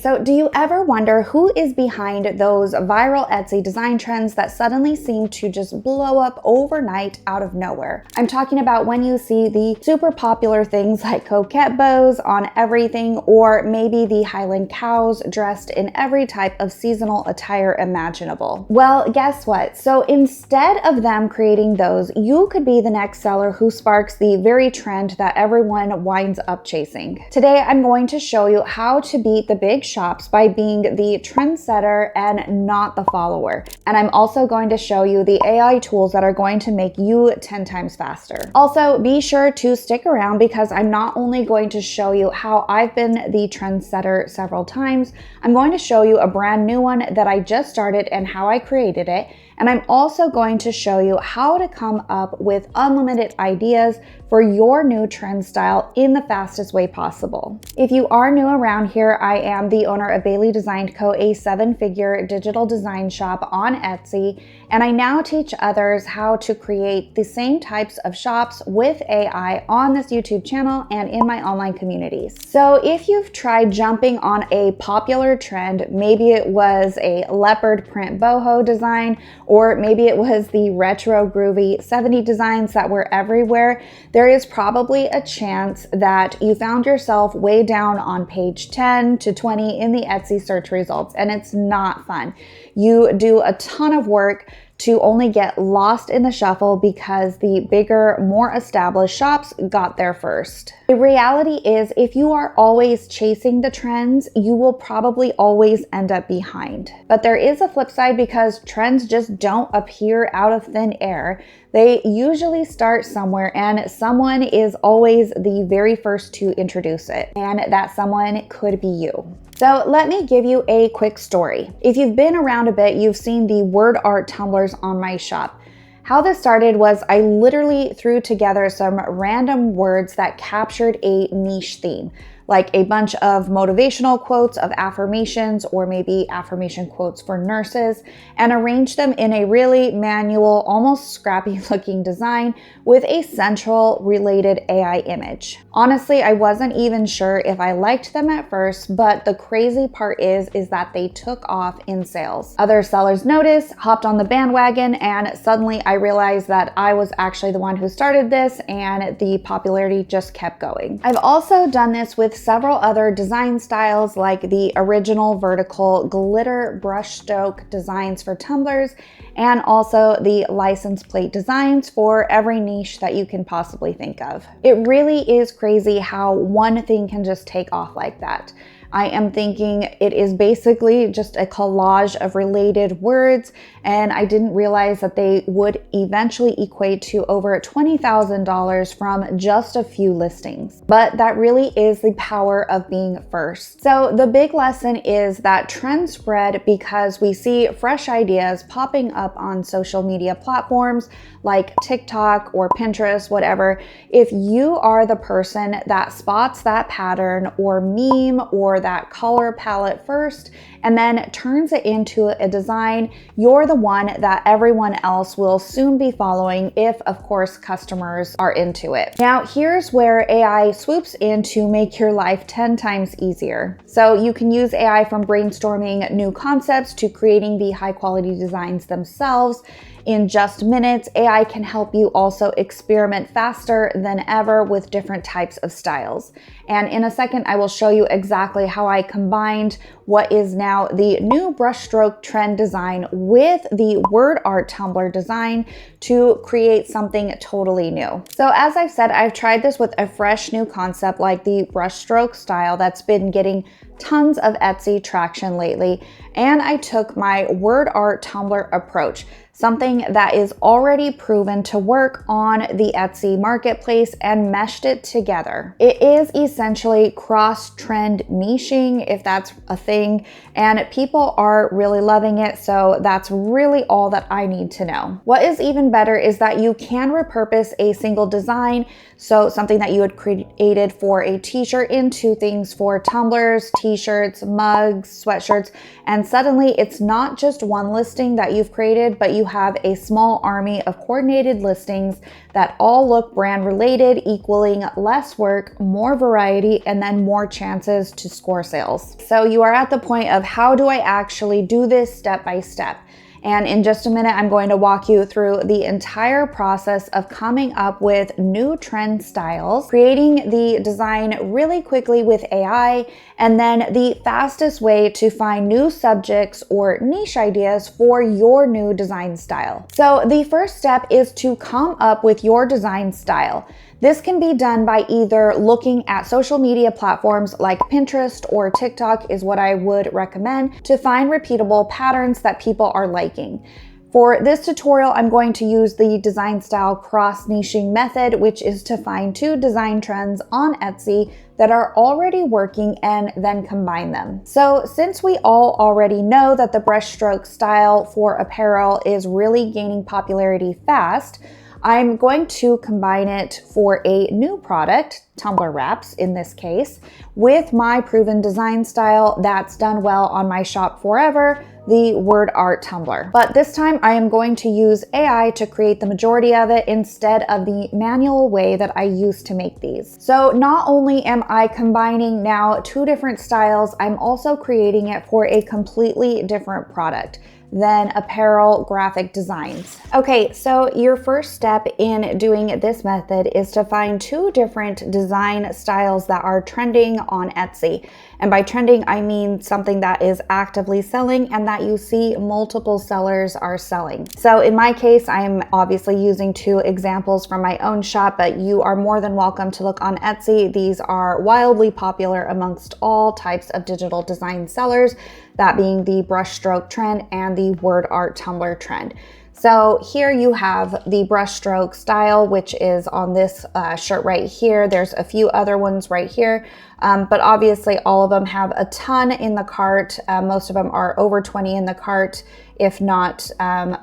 So do you ever wonder who is behind those viral Etsy design trends that suddenly seem to just blow up overnight out of nowhere? I'm talking about when you see the super popular things like coquette bows on everything, or maybe the Highland cows dressed in every type of seasonal attire imaginable. Well, guess what? So instead of them creating those, you could be the next seller who sparks the very trend that everyone winds up chasing. Today, I'm going to show you how to beat the big shops by being the trendsetter and not the follower. And I'm also going to show you the AI tools that are going to make you 10 times faster. Also, be sure to stick around because I'm not only going to show you how I've been the trendsetter several times, I'm going to show you a brand new one that I just started and how I created it. And I'm also going to show you how to come up with unlimited ideas for your new trend style in the fastest way possible. If you are new around here, I am the owner of Bailey Designed Co., a 7-figure digital design shop on Etsy, and I now teach others how to create the same types of shops with AI on this YouTube channel and in my online communities. So if you've tried jumping on a popular trend, maybe it was a leopard print boho design, or maybe it was the retro groovy 70s designs that were everywhere, there is probably a chance that you found yourself way down on page 10 to 20 in the Etsy search results, and it's not fun. You do a ton of work to only get lost in the shuffle because the bigger, more established shops got there first. The reality is, if you are always chasing the trends, you will probably always end up behind. But there is a flip side because trends just don't appear out of thin air. They usually start somewhere and someone is always the very first to introduce it. And that someone could be you. So let me give you a quick story. If you've been around a bit, you've seen the word art tumblers on my shop. How this started was I literally threw together some random words that captured a niche theme, like a bunch of motivational quotes of affirmations, or maybe affirmation quotes for nurses, and arranged them in a really manual, almost scrappy looking design with a central related AI image. Honestly, I wasn't even sure if I liked them at first, but the crazy part is that they took off in sales. Other sellers noticed, hopped on the bandwagon, and suddenly I realized that I was actually the one who started this, and the popularity just kept going. I've also done this with several other design styles, like the original vertical glitter brushstroke designs for tumblers, and also the license plate designs for every niche that you can possibly think of. It really is crazy how one thing can just take off like that. I am thinking it is basically just a collage of related words, and I didn't realize that they would eventually equate to over $20,000 from just a few listings. But that really is the power of being first. So the big lesson is that trends spread because we see fresh ideas popping up on social media platforms like TikTok or Pinterest, whatever. If you are the person that spots that pattern or meme or that color palette first and then turns it into a design, you're the one that everyone else will soon be following if, of course, customers are into it. Now, here's where AI swoops in to make your life 10 times easier. So you can use AI from brainstorming new concepts to creating the high quality designs themselves. In just minutes, AI can help you also experiment faster than ever with different types of styles. And in a second, I will show you exactly how I combined what is now the new brushstroke trend design with the word art tumbler design to create something totally new. So as I've said, I've tried this with a fresh new concept like the brushstroke style that's been getting tons of Etsy traction lately. And I took my word art tumbler approach, something that is already proven to work on the Etsy marketplace, and meshed it together. It is essentially cross-trend niching, if that's a thing, and people are really loving it, so that's really all that I need to know. What is even better is that you can repurpose a single design, so something that you had created for a t-shirt, into things for tumblers, t-shirts, mugs, sweatshirts, and suddenly it's not just one listing that you've created, but you have a small army of coordinated listings that all look brand related, equaling less work, more variety, and then more chances to score sales. So you are at the point of, how do I actually do this step by step? And in just a minute, I'm going to walk you through the entire process of coming up with new trend styles, creating the design really quickly with AI, and then the fastest way to find new subjects or niche ideas for your new design style. So the first step is to come up with your design style. This can be done by either looking at social media platforms like Pinterest or TikTok is what I would recommend to find repeatable patterns that people are liking. For this tutorial, I'm going to use the design style cross-niching method, which is to find 2 design trends on Etsy that are already working and then combine them. So since we all already know that the brushstroke style for apparel is really gaining popularity fast, I'm going to combine it for a new product, tumbler wraps in this case, with my proven design style that's done well on my shop forever, the word art tumbler. But this time I am going to use AI to create the majority of it instead of the manual way that I used to make these. So not only am I combining now 2 different styles, I'm also creating it for a completely different product than apparel graphic designs. Okay, so your first step in doing this method is to find 2 different design styles that are trending on Etsy. And by trending, I mean something that is actively selling and that you see multiple sellers are selling. So in my case, I'm obviously using 2 examples from my own shop, but you are more than welcome to look on Etsy. These are wildly popular amongst all types of digital design sellers, that being the brushstroke trend and the word art tumbler trend. So here you have the brushstroke style, which is on this shirt right here. There's a few other ones right here, but obviously all of them have a ton in the cart. Most of them are over 20 in the cart, if not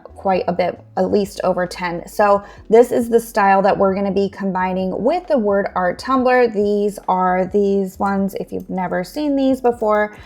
quite a bit, at least over 10. So this is the style that we're going to be combining with the word art tumbler. These are these ones, if you've never seen these before.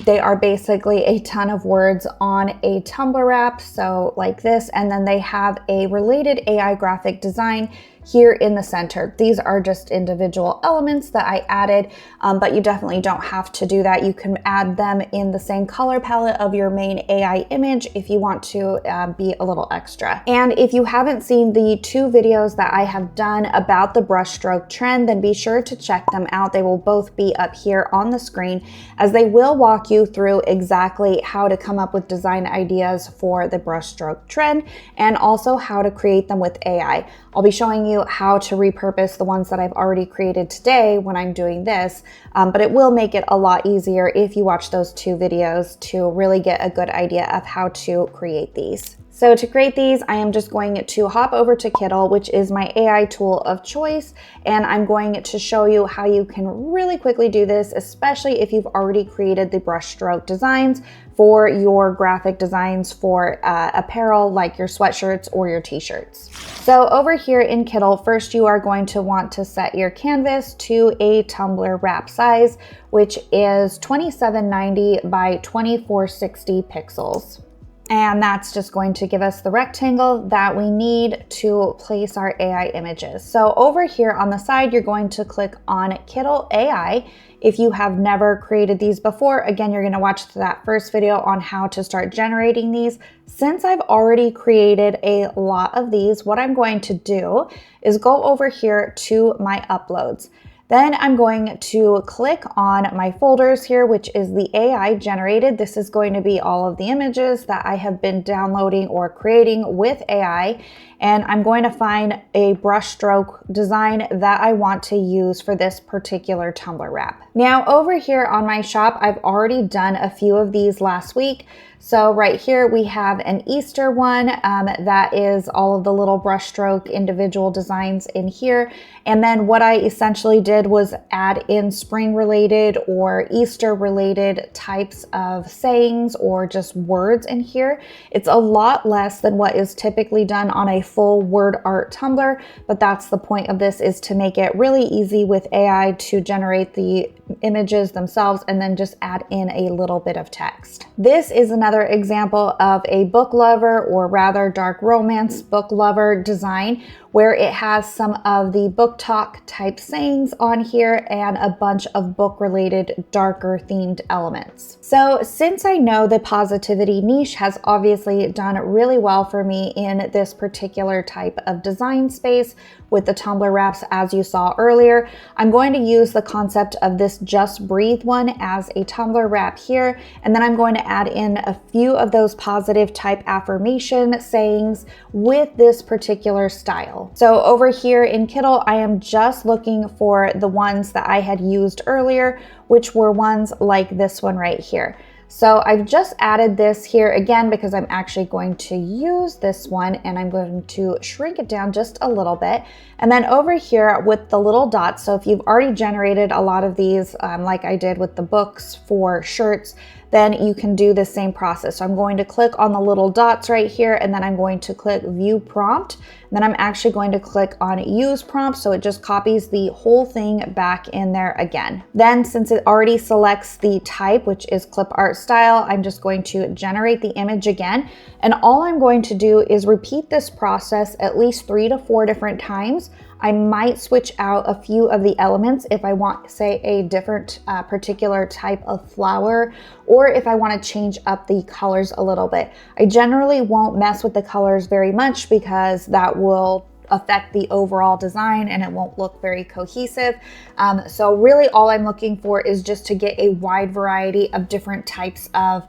They are basically a ton of words on a tumbler wrap, so like this, and then they have a related AI graphic design here in the center. These are just individual elements that I added, but you definitely don't have to do that. You can add them in the same color palette of your main AI image if you want to be a little extra. And if you haven't seen the 2 videos that I have done about the brushstroke trend, then be sure to check them out. They will both be up here on the screen, as they will walk you through exactly how to come up with design ideas for the brushstroke trend and also how to create them with AI. I'll be showing you how to repurpose the ones that I've already created today when I'm doing this, but it will make it a lot easier if you watch those 2 videos to really get a good idea of how to create these. So to create these, I am just going to hop over to Kittl, which is my AI tool of choice, and I'm going to show you how you can really quickly do this, especially if you've already created the brushstroke designs for your graphic designs for apparel like your sweatshirts or your t-shirts. So over here in Kittl, first you are going to want to set your canvas to a tumbler wrap size, which is 2790 by 2460 pixels. And that's just going to give us the rectangle that we need to place our AI images. So over here on the side, you're going to click on Kittl AI. If you have never created these before, again, you're gonna watch that first video on how to start generating these. Since I've already created a lot of these, what I'm going to do is go over here to my uploads. Then I'm going to click on my folders here, which is the AI generated. This is going to be all of the images that I have been downloading or creating with AI. And I'm going to find a brushstroke design that I want to use for this particular tumbler wrap. Now over here on my shop, I've already done a few of these last week. So right here we have an Easter one that is all of the little brushstroke individual designs in here. And then what I essentially did was add in spring related or Easter related types of sayings or just words in here. It's a lot less than what is typically done on a full word art tumbler, but that's the point of this, is to make it really easy with AI to generate the images themselves and then just add in a little bit of text. This is another example of a book lover, or rather dark romance book lover design, where it has some of the book talk type sayings on here and a bunch of book related darker themed elements. So since I know the positivity niche has obviously done really well for me in this particular type of design space with the tumbler wraps, as you saw earlier, I'm going to use the concept of this Just Breathe one as a tumbler wrap here, and then I'm going to add in a few of those positive type affirmation sayings with this particular style. So over here in Kittle, I am just looking for the ones that I had used earlier, which were ones like this one right here. So I've just added this here again because I'm actually going to use this one, and I'm going to shrink it down just a little bit. And then over here with the little dots, so if you've already generated a lot of these, like I did with the books for shirts, then you can do the same process. So I'm going to click on the little dots right here, and then I'm going to click View Prompt. And then I'm actually going to click on Use Prompt, so it just copies the whole thing back in there again. Then since it already selects the type, which is clip art style, I'm just going to generate the image again. And all I'm going to do is repeat this process at least 3 to 4 different times. I might switch out a few of the elements if I want, say, a different particular type of flower, or if I want to change up the colors a little bit. I generally won't mess with the colors very much because that will affect the overall design and it won't look very cohesive. So really all I'm looking for is just to get a wide variety of different types of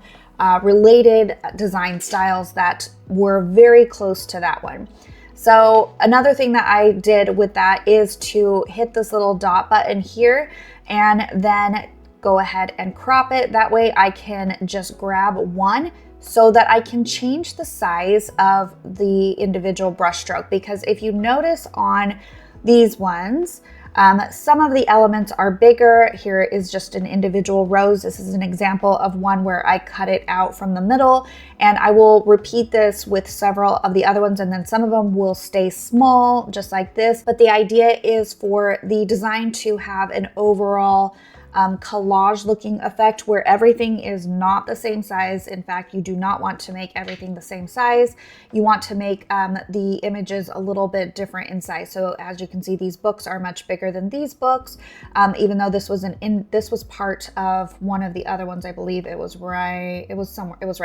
related design styles that were very close to that one. So another thing that I did with that is to hit this little dot button here and then go ahead and crop it. That way I can just grab one so that I can change the size of the individual brush stroke. Because if you notice on these ones, some of the elements are bigger. Here is just an individual rose. This is an example of one where I cut it out from the middle, and I will repeat this with several of the other ones, and then some of them will stay small, just like this. But the idea is for the design to have an overall collage looking effect where everything is not the same size. In fact, you do not want to make everything the same size. You want to make the images a little bit different in size. So as you can see, these books are much bigger than these books, even though this was part of one of the other ones. I believe it was right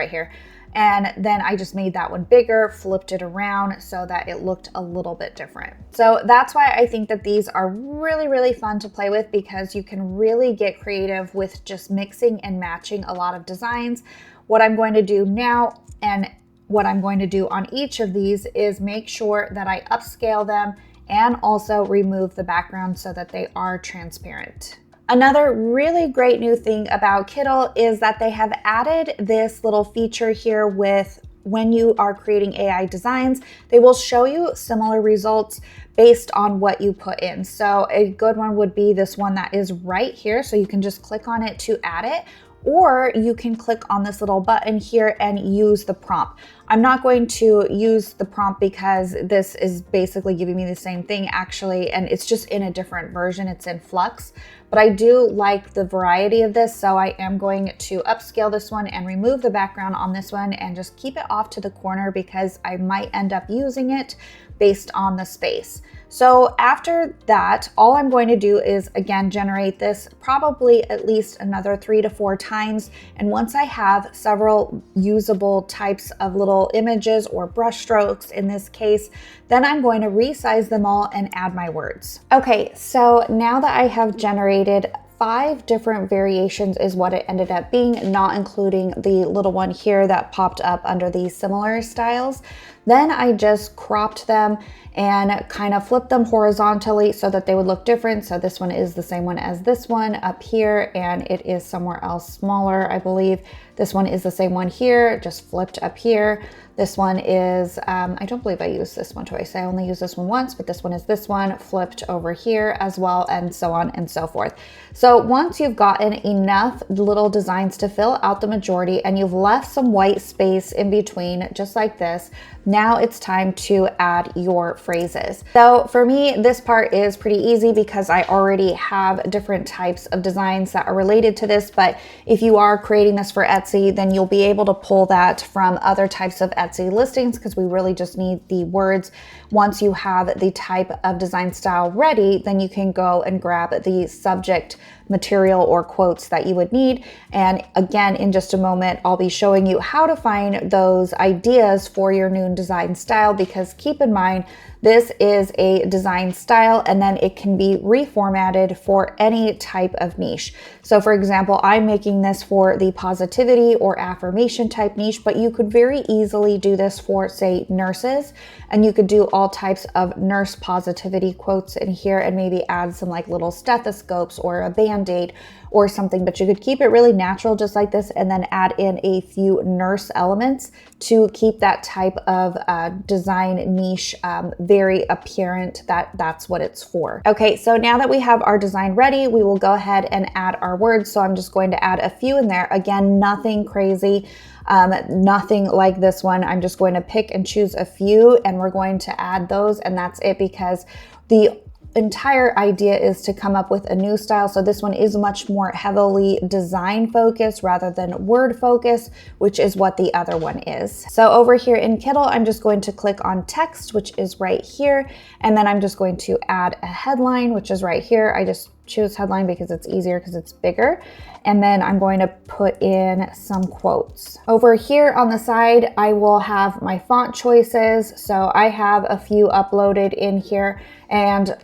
here. And then I just made that one bigger, flipped it around so that it looked a little bit different. So that's why I think that these are really, really fun to play with, because you can really get creative with just mixing and matching a lot of designs. What I'm going to do now, and what I'm going to do on each of these, is make sure that I upscale them and also remove the background so that they are transparent. Another really great new thing about Kittle is that they have added this little feature here with when you are creating AI designs, they will show you similar results based on what you put in. So a good one would be this one that is right here. So you can just click on it to add it, or you can click on this little button here and use the prompt. I'm not going to use the prompt because this is basically giving me the same thing actually, and it's just in a different version, it's in Flux. But I do like the variety of this, so I am going to upscale this one and remove the background on this one and just keep it off to the corner because I might end up using it based on the space. So after that, all I'm going to do is again generate this probably at least another 3 to 4 times. And once I have several usable types of little images or brush strokes in this case, then I'm going to resize them all and add my words. Okay, so now that I have generated 5 different variations is what it ended up being, not including the little one here that popped up under these similar styles. Then I just cropped them and kind of flipped them horizontally so that they would look different. So this one is the same one as this one up here, and it is somewhere else smaller, I believe. This one is the same one here, just flipped up here. This one is, I don't believe I used this one twice. I only used this one once, but this one is this one flipped over here as well, and so on and so forth. So once you've gotten enough little designs to fill out the majority and you've left some white space in between, just like this, Now it's time to add your phrases. So for me, this part is pretty easy because I already have different types of designs that are related to this. But if you are creating this for Etsy, then you'll be able to pull that from other types of Etsy listings, because we really just need the words. Once you have the type of design style ready, then you can go and grab the subject material or quotes that you would need. And again, in just a moment, I'll be showing you how to find those ideas for your new design style, because keep in mind, this is a design style and then it can be reformatted for any type of niche. So for example, I'm making this for the positivity or affirmation type niche, but you could very easily do this for, say, nurses, and you could do all types of nurse positivity quotes in here and maybe add some like little stethoscopes or a band-aid or something, but you could keep it really natural just like this and then add in a few nurse elements to keep that type of design niche very apparent that that's what it's for. Okay, so now that we have our design ready, we will go ahead and add our words. So I'm just going to add a few in there. Again, nothing crazy, nothing like this one. I'm just going to pick and choose a few and we're going to add those, and that's it, because the entire idea is to come up with a new style. So this one is much more heavily design focused rather than word focused, which is what the other one is. So over here in Kittle, I'm just going to click on text, which is right here. And then I'm just going to add a headline, which is right here. I just choose headline because it's easier because it's bigger. And then I'm going to put in some quotes. Over here on the side, I will have my font choices. So I have a few uploaded in here,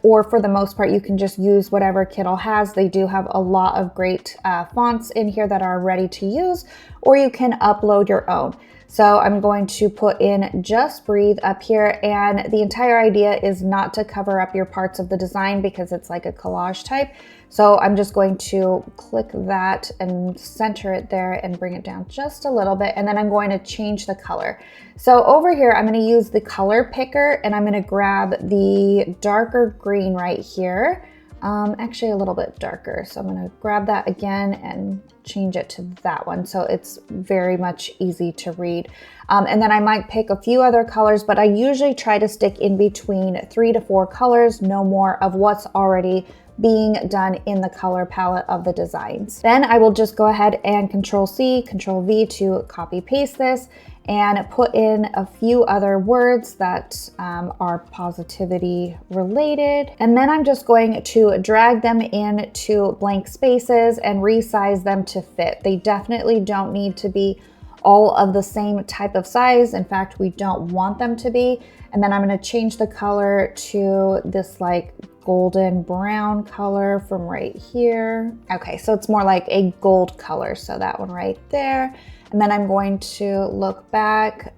or for the most part, you can just use whatever Kittle has. They do have a lot of great fonts in here that are ready to use, or you can upload your own. So I'm going to put in Just Breathe up here, and the entire idea is not to cover up your parts of the design because it's like a collage type. So I'm just going to click that and center it there and bring it down just a little bit, and then I'm going to change the color. So over here, I'm going to use the color picker and I'm going to grab the darker green right here. Actually a little bit darker. So I'm going to grab that again and change it to that one. So it's very much easy to read. And then I might pick a few other colors, but I usually try to stick in between 3 to 4 colors, no more of what's already being done in the color palette of the designs. Then I will just go ahead and Control C, Control V to copy paste this and put in a few other words that are positivity related. And then I'm just going to drag them into blank spaces and resize them to fit. They definitely don't need to be all of the same type of size. In fact, we don't want them to be. And then I'm going to change the color to this like golden brown color from right here. Okay, so it's more like a gold color. So that one right there. And then I'm going to look back.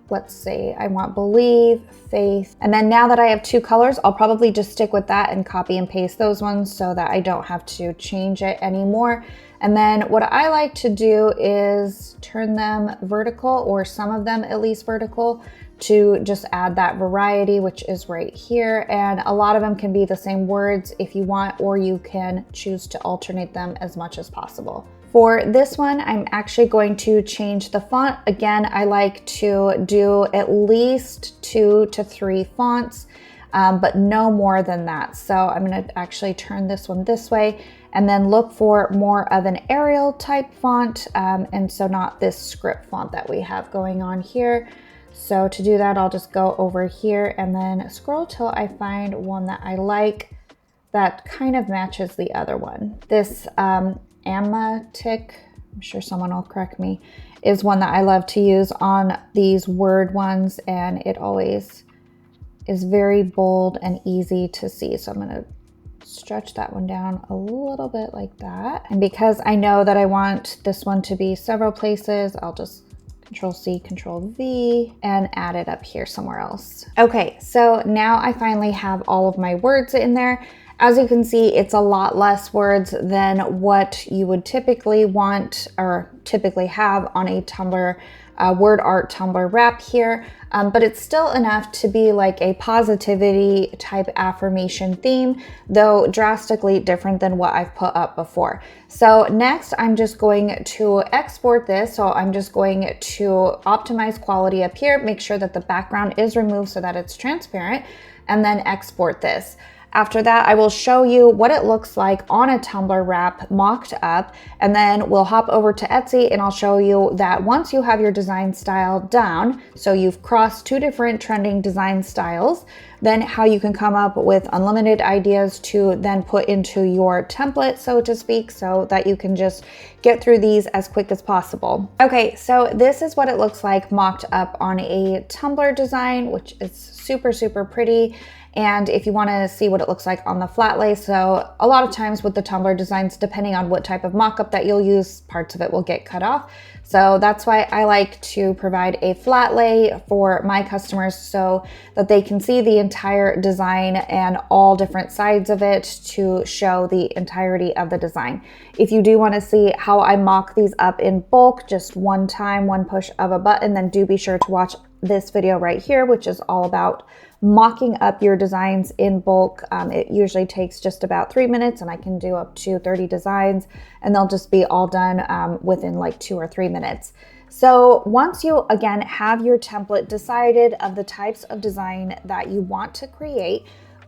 Let's see, I want believe, faith. And then now that I have 2 colors, I'll probably just stick with that and copy and paste those ones so that I don't have to change it anymore. And then what I like to do is turn them vertical, or some of them at least vertical, to just add that variety, which is right here. And a lot of them can be the same words if you want, or you can choose to alternate them as much as possible. For this one, I'm actually going to change the font. Again, I like to do at least 2 to 3 fonts, but no more than that. So I'm going to actually turn this one this way and then look for more of an Arial type font. And so not this script font that we have going on here. So to do that, I'll just go over here and then scroll till I find one that I like that kind of matches the other one. This Amatic, I'm sure someone will correct me, is one that I love to use on these word ones, and it always is very bold and easy to see. So I'm going to stretch that one down a little bit like that. And because I know that I want this one to be several places, I'll just Control C, Control V, and add it up here somewhere else. Okay, so now I finally have all of my words in there. As you can see, it's a lot less words than what you would typically want or typically have on a Tumblr word art Tumblr wrap here, but it's still enough to be like a positivity type affirmation theme, though drastically different than what I've put up before. So next, I'm just going to export this. So I'm just going to optimize quality up here, make sure that the background is removed so that it's transparent, and then export this. After that, I will show you what it looks like on a Tumblr wrap mocked up, and then we'll hop over to Etsy and I'll show you that once you have your design style down, so you've crossed 2 different trending design styles, then how you can come up with unlimited ideas to then put into your template, so to speak, so that you can just get through these as quick as possible. Okay, so this is what it looks like mocked up on a Tumblr design, which is super, super pretty. And if you want to see what it looks like on the flat lay, so a lot of times with the Tumblr designs, depending on what type of mock-up that you'll use, parts of it will get cut off. So that's why I like to provide a flat lay for my customers so that they can see the entire design and all different sides of it to show the entirety of the design. If you do want to see how I mock these up in bulk, just one time, one push of a button, then do be sure to watch this video right here, which is all about mocking up your designs in bulk. It usually takes just about 3 minutes, and I can do up to 30 designs, and they'll just be all done within like 2 or 3 minutes. So once you again have your template decided of the types of design that you want to create,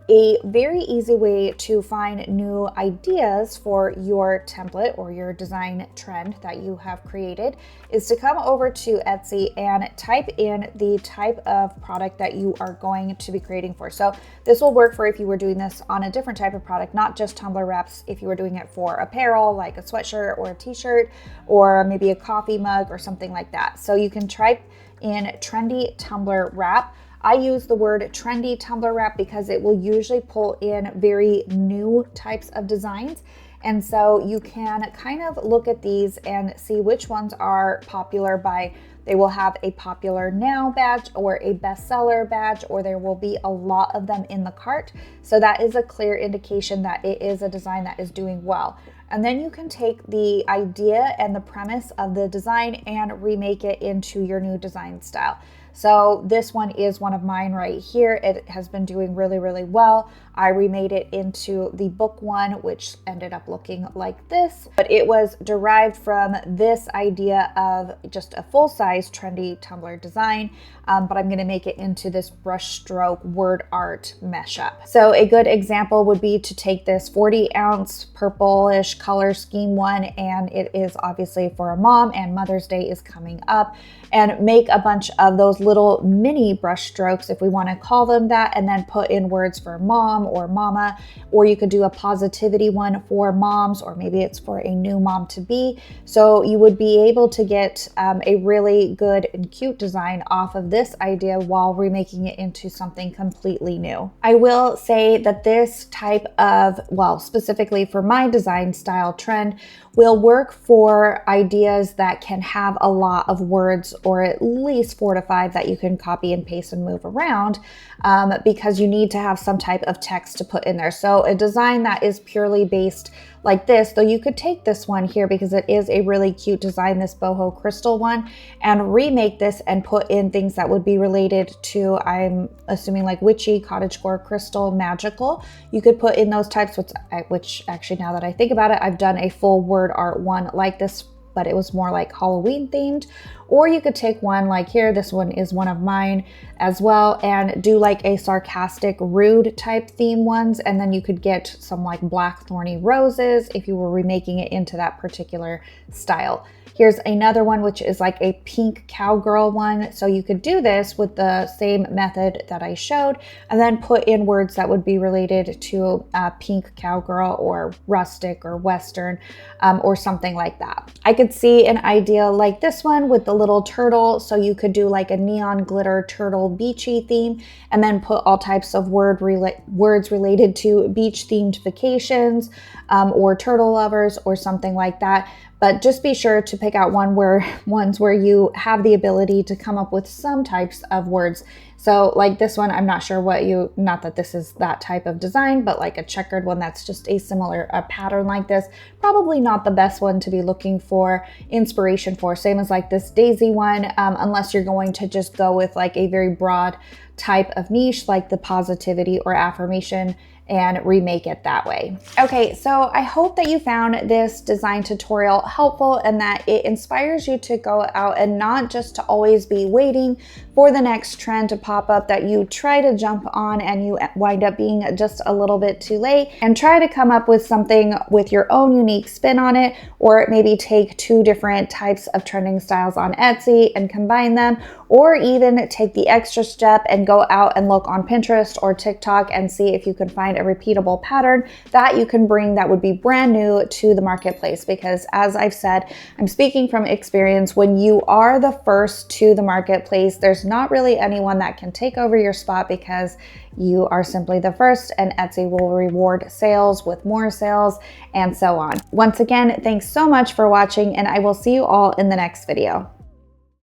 a very easy way to find new ideas for your template or your design trend that you have created is to come over to Etsy and type in the type of product that you are going to be creating for. So this will work for if you were doing this on a different type of product, not just Tumblr wraps, if you were doing it for apparel, like a sweatshirt or a t-shirt, or maybe a coffee mug or something like that. So you can type in trendy Tumblr wrap. I use the word trendy Tumblr wrap because it will usually pull in very new types of designs. And so you can kind of look at these and see which ones are popular by, they will have a popular now badge or a bestseller badge, or there will be a lot of them in the cart. So that is a clear indication that it is a design that is doing well. And then you can take the idea and the premise of the design and remake it into your new design style. So this one is one of mine right here. It has been doing really, really well. I remade it into the book one, which ended up looking like this, but it was derived from this idea of just a full-size trendy Tumblr design, but I'm gonna make it into this brushstroke word art mesh up. So a good example would be to take this 40-ounce purplish color scheme one, and it is obviously for a mom, and Mother's Day is coming up, and make a bunch of those little mini brush strokes, if we want to call them that, and then put in words for mom or mama, or you could do a positivity one for moms, or maybe it's for a new mom to be. So you would be able to get a really good and cute design off of this idea while remaking it into something completely new. I will say that this type of, well, specifically for my design style trend, will work for ideas that can have a lot of words, or at least 4 to 5 that you can copy and paste and move around, because you need to have some type of text to put in there. So a design that is purely based like this, though you could take this one here because it is a really cute design, this boho crystal one, and remake this and put in things that would be related to, I'm assuming, like witchy, cottagecore, crystal, magical. You could put in those types, which actually, now that I think about it, I've done a full word art one like this, but it was more like Halloween themed. Or you could take one like here, this one is one of mine as well, and do like a sarcastic, rude type theme ones, and then you could get some like black thorny roses if you were remaking it into that particular style. Here's another one, which is like a pink cowgirl one. So you could do this with the same method that I showed, and then put in words that would be related to pink cowgirl or rustic or Western, or something like that. I could see an idea like this one with the little turtle. So you could do like a neon glitter turtle beachy theme, and then put all types of words related to beach themed vacations, or turtle lovers or something like that. but just be sure to pick out ones where you have the ability to come up with some types of words. So like this one, I'm not sure not that this is that type of design, but like a checkered one that's just a similar pattern like this, probably not the best one to be looking for inspiration for. Same as like this daisy one, unless you're going to just go with like a very broad type of niche like the positivity or affirmation and remake it that way. Okay, so I hope that you found this design tutorial helpful and that it inspires you to go out and not just to always be waiting for the next trend to pop up that you try to jump on and you wind up being just a little bit too late, and try to come up with something with your own unique spin on it, or maybe take two different types of trending styles on Etsy and combine them, or even take the extra step and go out and look on Pinterest or TikTok and see if you can find a repeatable pattern that you can bring that would be brand new to the marketplace. Because as I've said, I'm speaking from experience, when you are the first to the marketplace, there's not really anyone that can take over your spot because you are simply the first, and Etsy will reward sales with more sales and so on. Once again, thanks so much for watching, and I will see you all in the next video.